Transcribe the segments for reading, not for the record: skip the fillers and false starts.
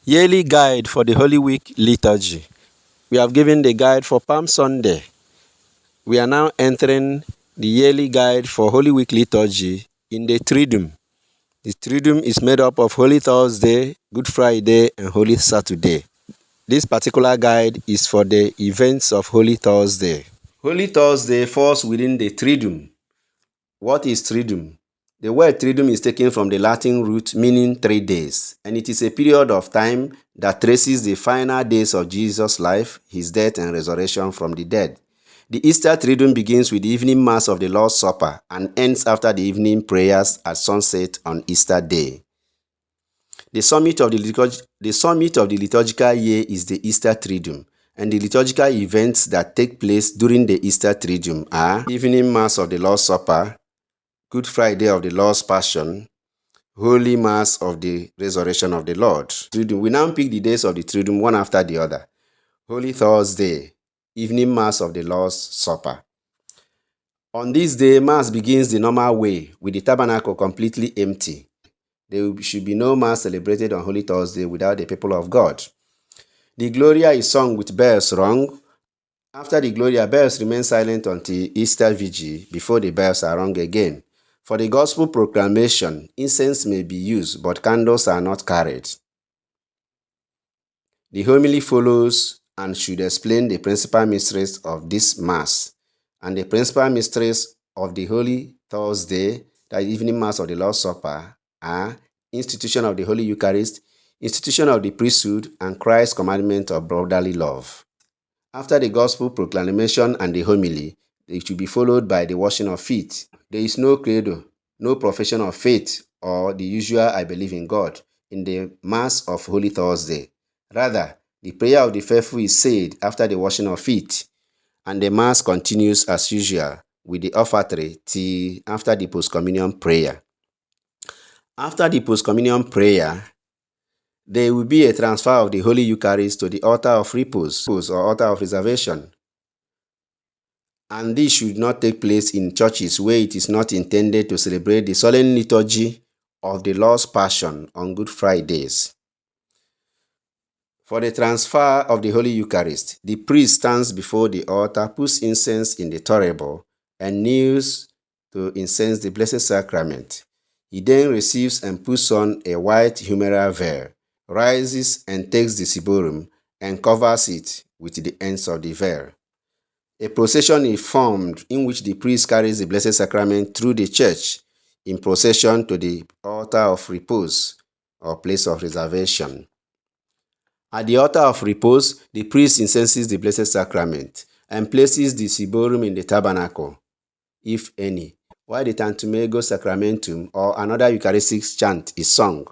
Yearly Guide for the Holy Week Liturgy. We have given the guide for Palm Sunday. We are now entering the yearly guide for Holy Week Liturgy in the Triduum. The Triduum is made up of Holy Thursday, Good Friday, and Holy Saturday. This particular guide is for the events of Holy Thursday. Holy Thursday falls within the Triduum. What is Triduum? The word Triduum is taken from the Latin root meaning 3 days, and it is a period of time that traces the final days of Jesus' life, his death and resurrection from the dead. The Easter Triduum begins with the evening Mass of the Lord's Supper and ends after the evening prayers at sunset on Easter Day. The summit of the liturgical year is the Easter Triduum, and the liturgical events that take place during the Easter Triduum are evening Mass of the Lord's Supper, Good Friday of the Lord's Passion, Holy Mass of the Resurrection of the Lord. We now pick the days of the Triduum one after the other. Holy Thursday, evening Mass of the Lord's Supper. On this day, Mass begins the normal way, with the tabernacle completely empty. There should be no Mass celebrated on Holy Thursday without the people of God. The Gloria is sung with bells rung. After the Gloria, bells remain silent until Easter Vigil before the bells are rung again. For the Gospel proclamation, incense may be used, but candles are not carried. The homily follows and should explain the principal mysteries of this Mass. And the principal mysteries of the Holy Thursday, the evening Mass of the Lord's Supper, are institution of the Holy Eucharist, institution of the priesthood, and Christ's commandment of brotherly love. After the Gospel proclamation and the homily, it should be followed by the washing of feet. There is no credo, no profession of faith, or the usual I believe in God in the Mass of Holy Thursday. Rather, the prayer of the faithful is said after the washing of feet, and the Mass continues as usual with the offertory till after the post-communion prayer. After the post-communion prayer, there will be a transfer of the Holy Eucharist to the altar of repose or altar of reservation. And this should not take place in churches where it is not intended to celebrate the solemn liturgy of the Lord's Passion on Good Fridays. For the transfer of the Holy Eucharist, the priest stands before the altar, puts incense in the thurible, and kneels to incense the Blessed Sacrament. He then receives and puts on a white humeral veil, rises and takes the ciborium and covers it with the ends of the veil. A procession is formed in which the priest carries the Blessed Sacrament through the church in procession to the altar of repose or place of reservation. At the altar of repose, the priest incenses the Blessed Sacrament and places the ciborium in the tabernacle, if any, while the Tantumego Sacramentum or another Eucharistic chant is sung.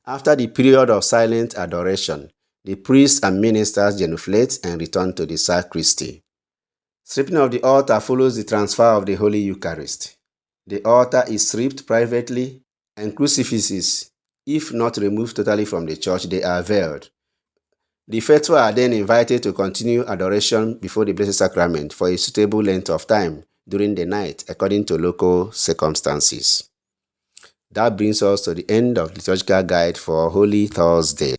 After the period of silent adoration, the priest and ministers genuflect and return to the sacristy. Stripping of the altar follows the transfer of the Holy Eucharist. The altar is stripped privately, and crucifixes, if not removed totally from the church, they are veiled. The faithful are then invited to continue adoration before the Blessed Sacrament for a suitable length of time during the night, according to local circumstances. That brings us to the end of the liturgical guide for Holy Thursday.